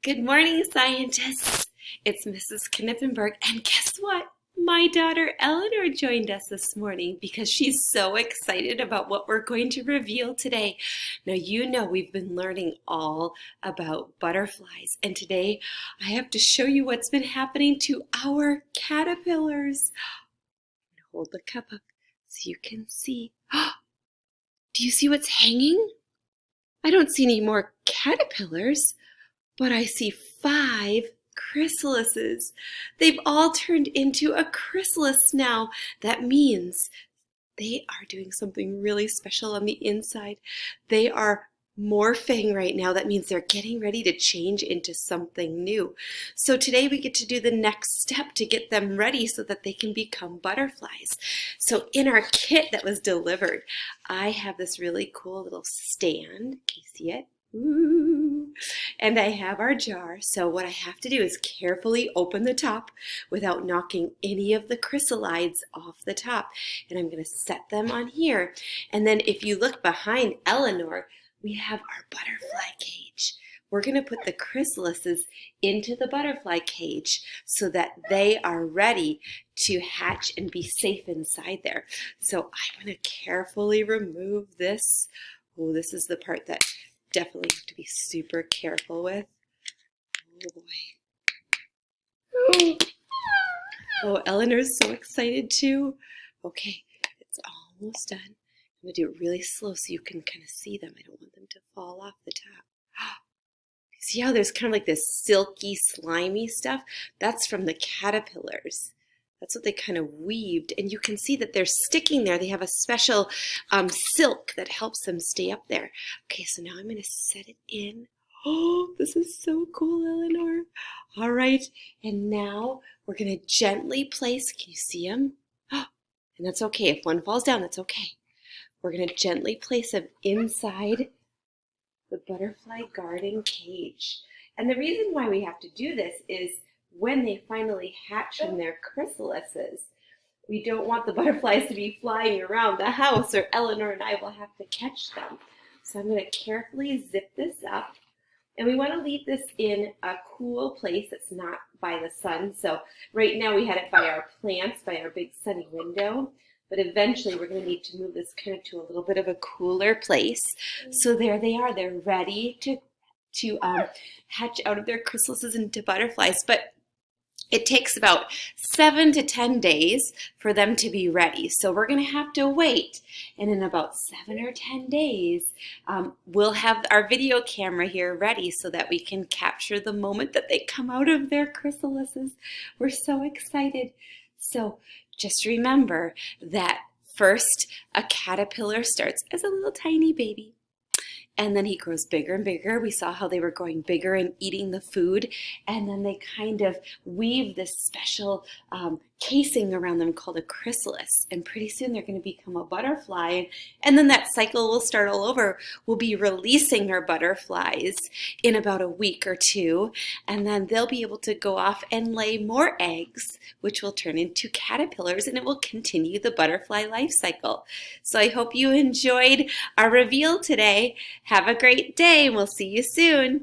Good morning, scientists. It's Mrs. Knippenberg, and guess what? My daughter Eleanor joined us this morning because she's so excited about what we're going to reveal today. Now, you know we've been learning all about butterflies, and today I have to show you what's been happening to our caterpillars. Hold the cup up so you can see. Do you see what's hanging? I don't see any more caterpillars. But I see 5 chrysalises. They've all turned into a chrysalis now. That means they are doing something really special on the inside. They are morphing right now. That means they're getting ready to change into something new. So today we get to do the next step to get them ready so that they can become butterflies. So in our kit that was delivered, I have this really cool little stand. Can you see it? Ooh. And I have our jar, so what I have to do is carefully open the top without knocking any of the chrysalides off the top. And I'm going to set them on here. And then if you look behind Eleanor, we have our butterfly cage. We're going to put the chrysalises into the butterfly cage so that they are ready to hatch and be safe inside there. So I'm going to carefully remove this. Oh, this is the part that definitely have to be super careful with. Oh boy. Oh, Eleanor's so excited too. Okay, it's almost done. I'm gonna do it really slow so you can kind of see them. I don't want them to fall off the top. See how there's kind of like this silky, slimy stuff? That's from the caterpillars. That's what they kind of weaved, and you can see that they're sticking there. They have a special silk that helps them stay up there. Okay, so now I'm going to set it in. Oh, this is so cool, Eleanor. All right, and now we're going to gently place, can you see them? Oh, and that's okay. If one falls down, that's okay. We're going to gently place them inside the butterfly garden cage. And the reason why we have to do this is when they finally hatch from their chrysalises, we don't want the butterflies to be flying around the house or Eleanor and I will have to catch them. So I'm going to carefully zip this up. And we want to leave this in a cool place that's not by the sun. So right now we had it by our plants, by our big sunny window. But eventually we're going to need to move this kind of to a little bit of a cooler place. So there they are. They're ready to hatch out of their chrysalises into butterflies. But it takes about 7 to 10 days for them to be ready. So we're going to have to wait. And in about 7 or 10 days, we'll have our video camera here ready so that we can capture the moment that they come out of their chrysalises. We're so excited. So just remember that first, a caterpillar starts as a little tiny baby. And then he grows bigger and bigger. We saw how they were growing bigger and eating the food. And then they kind of weave this special casing around them called a chrysalis. And pretty soon they're going to become a butterfly. And then that cycle will start all over. We'll be releasing our butterflies in about a week or 2. And then they'll be able to go off and lay more eggs, which will turn into caterpillars. And it will continue the butterfly life cycle. So I hope you enjoyed our reveal today. Have a great day, and we'll see you soon.